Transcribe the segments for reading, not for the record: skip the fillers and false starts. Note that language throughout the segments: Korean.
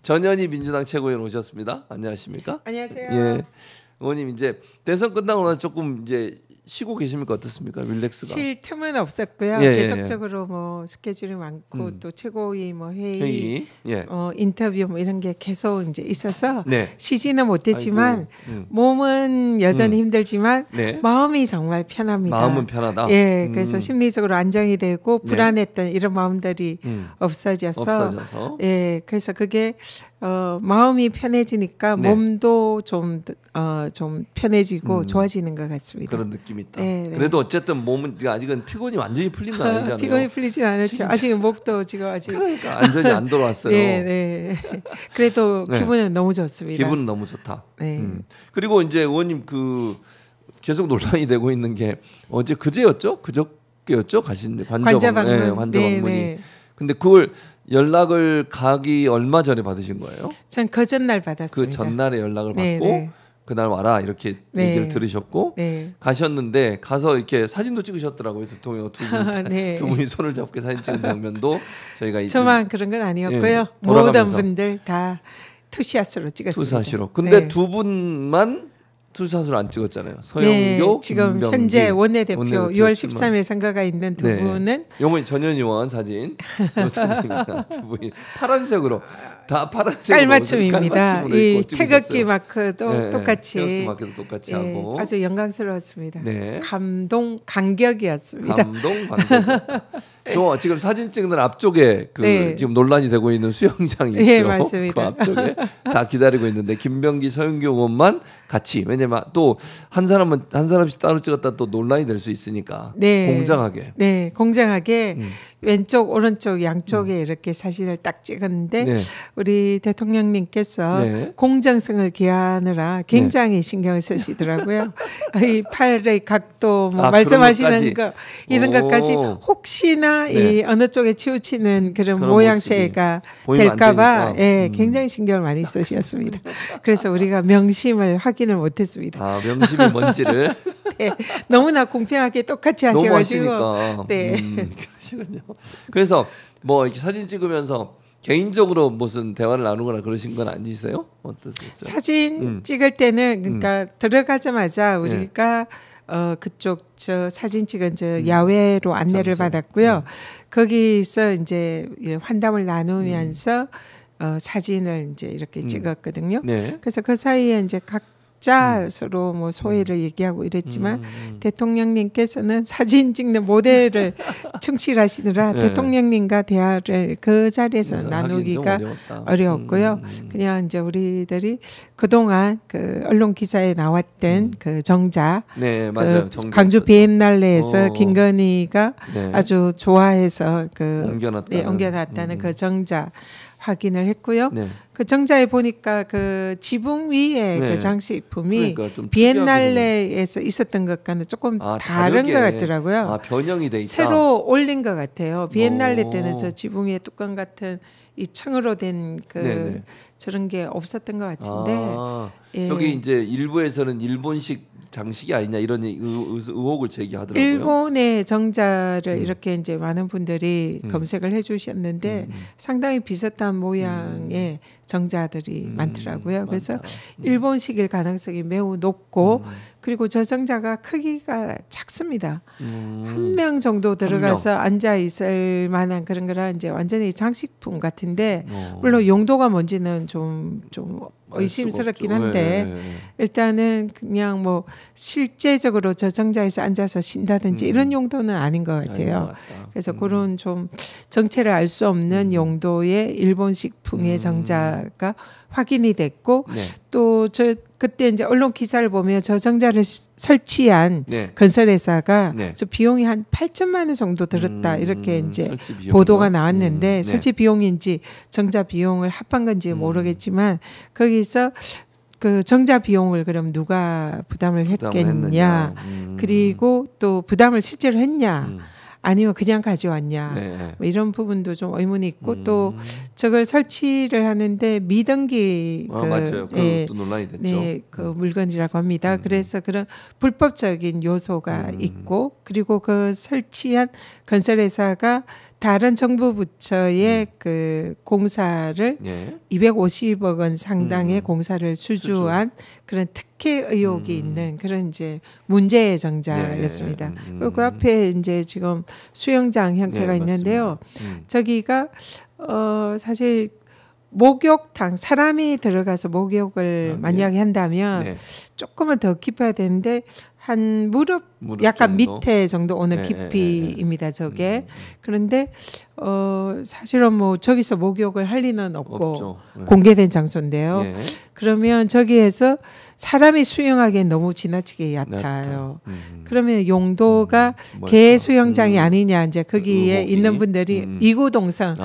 전현희 민주당 최고위원 오셨습니다. 안녕하십니까? 안녕하세요. 예, 의원님 이제 대선 끝나고 나서 조금 이제 쉬고 계십니까? 어떻습니까? 릴렉스가. 쉴 틈은 없었고요. 예, 계속적으로 뭐 스케줄이 많고 또 최고위 뭐 회의, 예. 인터뷰 뭐 이런 게 계속 이제 있어서 네. 쉬지는 못했지만 몸은 여전히 힘들지만 네. 마음이 정말 편합니다. 마음은 편하다. 예, 그래서 심리적으로 안정이 되고 네. 불안했던 이런 마음들이 없어져서 예, 그래서 그게 마음이 편해지니까 네. 몸도 좀 편해지고 좋아지는 것 같습니다. 그런 느낌이 있다. 네. 그래도 어쨌든 몸은 아직은 피곤이 완전히 풀린 건 아니잖아요. 피곤이 풀리진 않았죠. 아직 목도 지금 아직 그러니까 완전히 안 돌아왔어요. 네. 그래도 네. 기분은 너무 좋습니다. 기분은 너무 좋다. 네. 그리고 이제 의원님 계속 논란이 되고 있는 게 어제 그제였죠? 그저께였죠? 가신 관저 방문이. 네. 근데 그걸 연락을 가기 얼마 전에 받으신 거예요? 전 그 전날 받았습니다. 그 전날에 연락을 받고 그날 와라 이렇게 얘기를 들으셨고 가셨는데 가서 이렇게 사진도 찍으셨더라고요. 대통령 두 분이 손을 잡고 사진 찍은 장면도 저희가 저만 그런 건 아니었고요. 모든 분들 다 투샷으로 찍었습니다. 투샷으로. 근데 두 분만 투샷으로 안 찍었잖아요. 서영교, 지금 김병기, 현재 원내대표 6월 13일 선거가 있는 두 분은 요건 전현희 의원 사진 두 분이 파란색으로 다 파란색으로 깔맞춤입니다. 이 태극기 마크도 똑같이 태극기 마크도 똑같이 하고 아주 영광스러웠습니다. 네. 감격이었습니다. 지금 사진 찍는 앞쪽에 지금 논란이 되고 있는 수영장이 있죠. 네, 맞습니다. 그 앞쪽에 다 기다리고 있는데 김병기, 서영교 의원만 같이 왜냐면 또 한 사람씩 따로 찍었다 또 논란이 될 수 있으니까 공정하게 왼쪽 오른쪽 양쪽에 이렇게 사진을 딱 찍었는데 우리 대통령님께서 공정성을 기하느라 굉장히 신경을 쓰시더라고요. 이 팔의 각도 뭐 말씀하시는 거 이런 것까지 혹시나 이 어느 쪽에 치우치는 그런 모양새가 될까봐 굉장히 신경을 많이 쓰셨습니다. 그래서 우리가 명심을 확인을 못했습니다. 명심이 뭔지를 너무나 공평하게 똑같이 하셔가지고 그러시군요. 그래서 뭐 이렇게 사진 찍으면서 개인적으로 무슨 대화를 나누거나 그러신 건 아니세요? 어떠세요? 사진 찍을 때는 그러니까 들어가자마자 우리가 그쪽 저 사진 찍은 저 야외로 안내를 받았고요. 거기서 이제 환담을 나누면서 사진을 이제 이렇게 찍었거든요. 그래서 그 사이에 이제 각자 서로 뭐 소회를 얘기하고 이랬지만 대통령님께서는 사진 찍는 모델을 충실하시느라 대통령님과 대화를 그 자리에서 나누기가 어려웠고요. 그냥 이제 우리들이 그동안 그 언론 기사에 나왔던 그 정자, 맞아요. 광주 비엔날레에서 김건희가 아주 좋아해서 옮겨놨다는 그 정자 확인을 했고요. 그 정자에 보니까 그 지붕 위에 그 장식품이 비엔날레에서 있었던 것과는 조금 다른 것 같더라고요. 변형이 돼 있다. 새로 올린 것 같아요. 비엔날레 때는 저 지붕에 뚜껑 같은 이 층으로 된 그 저런 게 없었던 것 같은데. 저기 이제 일부에서는 일본식 장식이 아니냐 이런 의혹을 제기하더라고요. 일본의 정자를 이렇게 이제 많은 분들이 검색을 해주셨는데 상당히 비슷한 모양의 정자들이 많더라고요. 그래서 일본식일 가능성이 매우 높고 그리고 저 정자가 크기가 작습니다. 한 명 정도 들어가서 앉아 있을 만한 그런 거라 이제 완전히 장식품 같은데 물론 용도가 뭔지는 좀 의심스럽긴 한데 일단은 그냥 뭐 실제적으로 저 정자에서 앉아서 쉰다든지 이런 용도는 아닌 것 같아요. 그래서 그런 좀 정체를 알 수 없는 용도의 일본식 풍의 정자가 확인이 됐고 또 저 그때 이제 언론 기사를 보면 저 정자를 설치한 건설회사가 저 비용이 한 8천만 원 정도 들었다 이렇게 이제 보도가 나왔는데 설치 비용인지 정자 비용을 합한 건지 모르겠지만 거기서 그 정자 비용을 그럼 누가 부담을 했겠냐 그리고 또 부담을 실제로 했냐 아니면 그냥 가져왔냐 뭐 이런 부분도 좀 의문이 있고 또 저걸 설치를 하는데 미등기 맞아요. 그것도 논란이 됐죠. 그 물건이라고 합니다. 그래서 그런 불법적인 요소가 있고 그리고 그 설치한 건설회사가 다른 정부 부처의 그 공사를 250억 원 상당의 공사를 수주한 그런 특혜 의혹이 있는 그런 이제 문제의 정자였습니다. 그리고 그 앞에 이제 지금 수영장 형태가 있는데요. 저기가 사실 목욕탕 사람이 들어가서 목욕을 만약에 한다면 조금은 더 깊어야 되는데 한 무릎 약간 정도? 밑에 정도 오는 깊이입니다. 저게. 그런데 사실은 뭐 저기서 목욕을 할 리는 없고 공개된 장소인데요. 그러면 저기에서 사람이 수영하기엔 너무 지나치게 얕아요. 그러면 용도가 개 수영장이 아니냐 이제 거기에 있는 분들이 이구동성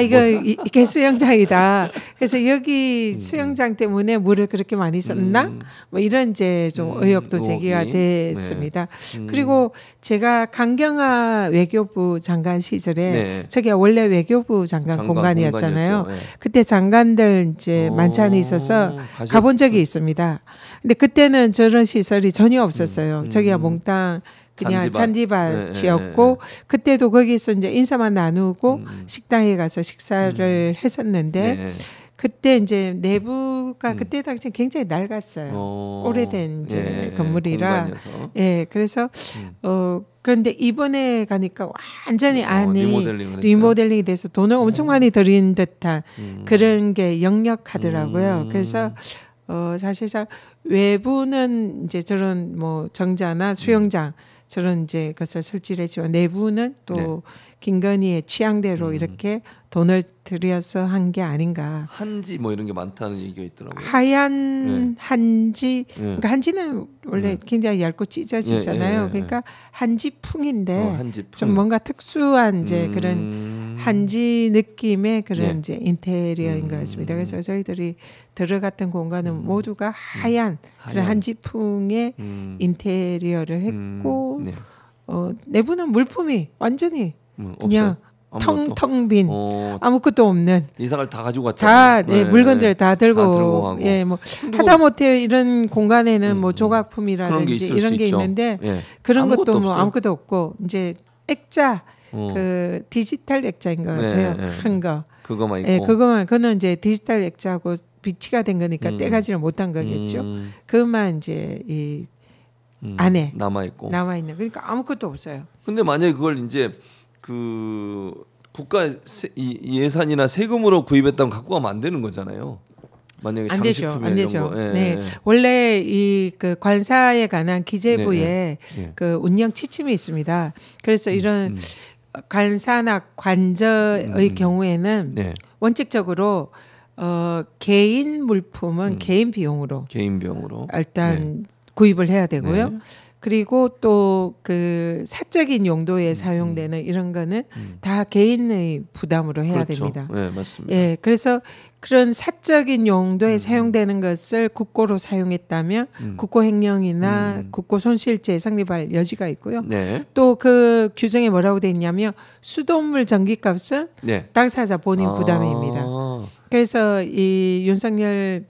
이거 개 수영장이다. 그래서 여기 수영장 때문에 물을 그렇게 많이 썼나? 뭐 이런 이제 좀 의혹도 제기가 됐습니다. 그리고 제가 강경화 외교부 장관 시절에 저게 원래 외교부 장관 공간이었잖아요. 그때 장관들 이제 만찬이 있어서 가본 적이 있습니다. 근데 그때는 저런 시설이 전혀 없었어요. 저기가 몽땅 그냥 잔디밭이었고 그때도 거기서 이제 인사만 나누고 식당에 가서 식사를 했었는데 그때 이제 내부가 그때 당시 굉장히 낡았어요. 오래된 이제 건물이라. 그래서 그런데 이번에 가니까 완전히 안이 리모델링이 돼서 돈을 엄청 많이 들인 듯한 그런 게 역력하더라고요. 그래서 사실상 외부는 이제 저런 뭐 정자나 수영장 저런 이제 것을 설치를 했지만 내부는 또 김건희의 취향대로 이렇게 돈을 들여서 한 게 아닌가. 한지 뭐 이런 게 많다는 얘기가 있더라고요. 하얀 한지, 그러니까 한지는 원래 굉장히 얇고 찢어지잖아요. 그러니까 한지풍인데 한지풍. 좀 뭔가 특수한 이제 그런 한지 느낌의 그런 이제 인테리어인 것 같습니다. 그래서 저희들이 들어갔던 공간은 모두가 하얀 그런 한지풍의 인테리어를 했고 내부는 물품이 완전히 그냥 텅텅 빈 아무것도 없는 이상을 다 가지고 왔잖아요. 다 물건들 다 들고 뭐 하다못해 이런 공간에는 뭐 조각품이라든지 이런 게 있는데 그런 것도 뭐 아무것도 없고 이제 액자 그 디지털 액자인 것 같아요. 큰 거 그거만 있고 그거는 이제 디지털 액자하고 비치가 된 거니까 떼가지를 못한 거겠죠. 그것만 이제 이 안에 남아 있는 그러니까 아무것도 없어요. 근데 만약에 그걸 이제 그 국가 예산이나 세금으로 구입했다면 갖고 가면 안 되는 거잖아요. 만약에 안 되죠. 원래 이 그 관사에 관한 기재부에 그 운영 지침이 있습니다. 그래서 이런 관사나 관저의 경우에는 원칙적으로 개인 물품은 개인 비용으로 일단 구입을 해야 되고요. 그리고 또 그 사적인 용도에 사용되는 이런 거는 다 개인의 부담으로 해야 됩니다. 네, 맞습니다. 그래서 그런 사적인 용도에 사용되는 것을 국고로 사용했다면 국고횡령이나 국고손실죄 성립할 여지가 있고요. 또 그 규정에 뭐라고 돼 있냐면 수돗물 전기값은 당사자 본인 부담입니다. 그래서 이 윤석열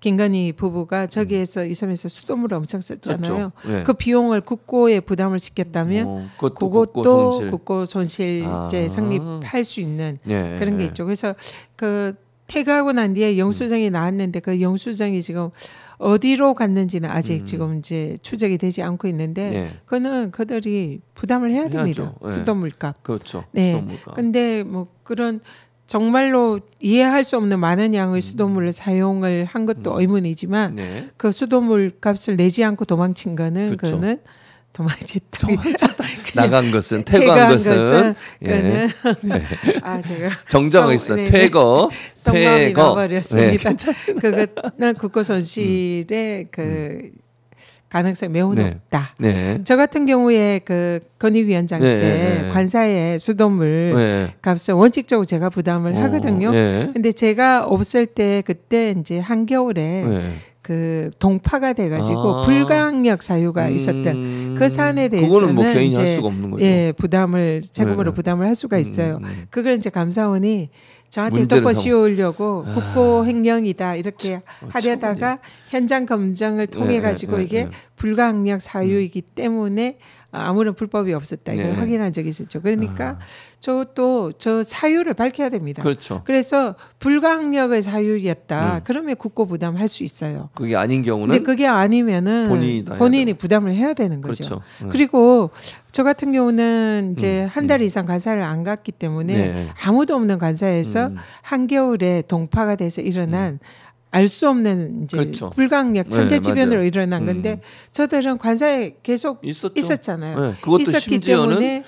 김건희 부부가 저기에서 이 섬에서 수돗물을 엄청 썼잖아요. 그 비용을 국고에 부담을 시켰다면 그것도 국고 손실죄 성립할 수 있는 그런 게 있죠. 그래서 그 퇴가하고 난 뒤에 영수증이 나왔는데 그 영수증이 지금 어디로 갔는지는 아직 지금 이제 추적이 되지 않고 있는데 그거는 그들이 부담을 해야 됩니다. 수돗물값. 그렇죠. 수돗물값. 근데 뭐 그런 정말로 이해할 수 없는 많은 양의 수돗물을 사용을 한 것도 의문이지만 그 수돗물 값을 내지 않고 도망친 거는 그거는 도망쳤다. 나간 것은 퇴거한 것은 그거는 제가 정정을 있어. 퇴거. 속마음이 나버렸습니다. 그거는 국고손실의 그 가능성이 매우 높다. 저 같은 경우에 그 건의위원장 때 관사의 수돗물 값을 원칙적으로 제가 부담을 하거든요. 근데 제가 없을 때 그때 이제 한겨울에 그 동파가 돼가지고 불가항력 사유가 있었던 그 사안에 대해서는 뭐 개인이 할 수가 없는 거죠. 부담을 세금으로 부담을 할 수가 있어요. 그걸 이제 감사원이 저한테 덮어 씌우려고 국고 횡령이다 이렇게 하려다가 현장 검증을 통해 가지고 이게 불가항력 사유이기 때문에 아무런 불법이 없었다 이걸 확인한 적이 있었죠. 그러니까 저도 저 사유를 밝혀야 됩니다. 그렇죠. 그래서 불가항력의 사유였다. 그러면 국고 부담할 수 있어요. 그게 아닌 경우는 근데 그게 아니면은 본인이 부담을 해야 되는 거죠. 그렇죠. 그리고 저 같은 경우는 이제 한 달 이상 관사를 안 갔기 때문에 아무도 없는 관사에서 한겨울에 동파가 돼서 일어난 알 수 없는 이제 그렇죠. 불가항력 천재지변으로 일어난 건데 저들은 관사에 계속 있었잖아요. 그것도 있었기 심지어는 때문에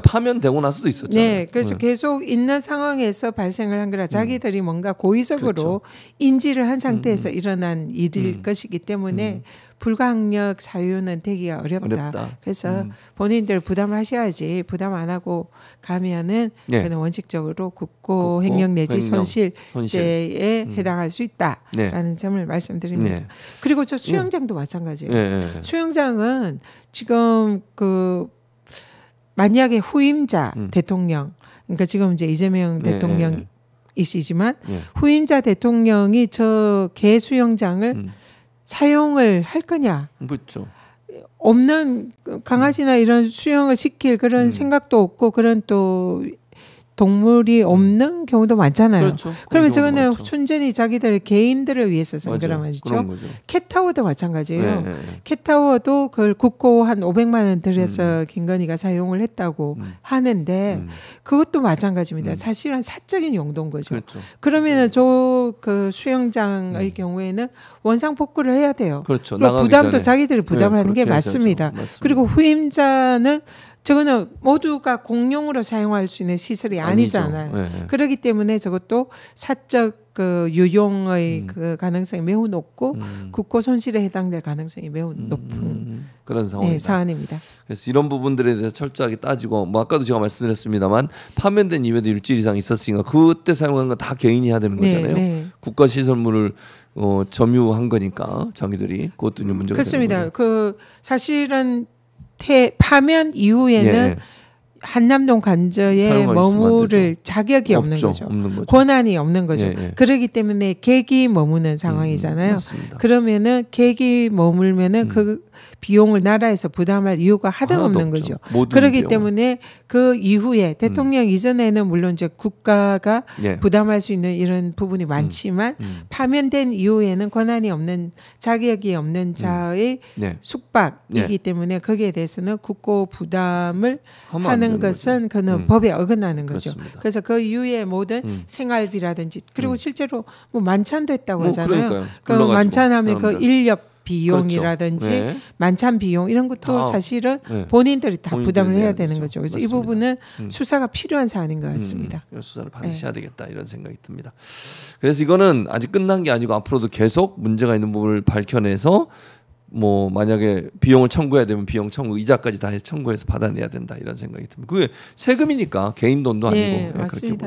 파면되고 나서도 있었잖아요. 네, 그래서 계속 있는 상황에서 발생을 한 거라 자기들이 뭔가 고의적으로 그렇죠. 인지를 한 상태에서 일어난 일일 것이기 때문에 불가항력 사유는 되기가 어렵다. 그래서 본인들 부담하셔야지 부담 안 하고 가면은 그는 원칙적으로 국고 횡령 내지 손실죄에 해당할 수 있다라는 점을 말씀드립니다. 그리고 저 수영장도 마찬가지예요. 수영장은 지금 만약에 후임자 대통령, 그러니까 지금 이제 이재명 대통령이시지만 후임자 대통령이 저 개 수영장을 사용을 할 거냐? 그렇죠. 없는 강아지나 이런 수영을 시킬 그런 생각도 없고 그런 또 동물이 없는 경우도 많잖아요. 그렇죠. 그러면 저거는 순전히 자기들 개인들을 위해서 쓴 거란 말이죠. 캣타워도 마찬가지예요. 캣타워도 그걸 국고 한 500만 원 들여서 김건희가 사용을 했다고 하는데 그것도 마찬가지입니다. 사실은 사적인 용도인 거죠. 그렇죠. 그러면 저 그 수영장의 경우에는 원상 복구를 해야 돼요. 그렇죠. 부담도 자기들이 부담을 하는 게 맞습니다. 그리고 후임자는 저거는 모두가 공용으로 사용할 수 있는 시설이 아니잖아요. 그렇기 때문에 저것도 사적 유용의 그 가능성이 매우 높고 국고 손실에 해당될 가능성이 매우 높은 그런 상황입니다. 사안입니다. 그래서 이런 부분들에 대해서 철저하게 따지고 아까도 제가 말씀드렸습니다만 파면된 이후에도 일주일 이상 있었으니까 그때 사용한 건 다 개인이 해야 되는 거잖아요. 국가 시설물을 점유한 거니까 자기들이 그것도 문제가 그렇습니다. 되는 거죠. 사실은 파면 이후에는 한남동 관저에 머무를 자격이 없는 거죠. 권한이 없는 거죠. 그렇기 때문에 객이 머무는 상황이잖아요. 그러면은 객이 머물면은 그 비용을 나라에서 부담할 이유가 하등없는 거죠. 그렇기 때문에 그 이후에 대통령 이전에는 물론 이제 국가가 부담할 수 있는 이런 부분이 많지만 파면된 이후에는 권한이 없는 자격이 없는 자의 숙박이기 때문에 거기에 대해서는 국고 부담을 하는 것은 그는 법에 어긋나는 거죠. 그렇습니다. 그래서 그 이후에 모든 생활비라든지 그리고 실제로 뭐 만찬도 했다고 하잖아요. 그 만찬하면 그 인력 비용이라든지 그렇죠. 만찬 비용 이런 것도 사실은 본인들이 다 부담을 해야 되는 거죠. 그래서 맞습니다. 이 부분은 수사가 필요한 사안인 것 같습니다. 수사를 반드시 해야 되겠다 이런 생각이 듭니다. 그래서 이거는 아직 끝난 게 아니고 앞으로도 계속 문제가 있는 부분을 밝혀내서 만약에 비용을 청구해야 되면 비용 청구 이자까지 다 해서 청구해서 받아내야 된다 이런 생각이 듭니다. 그게 세금이니까 개인 돈도 아니고 맞습니다.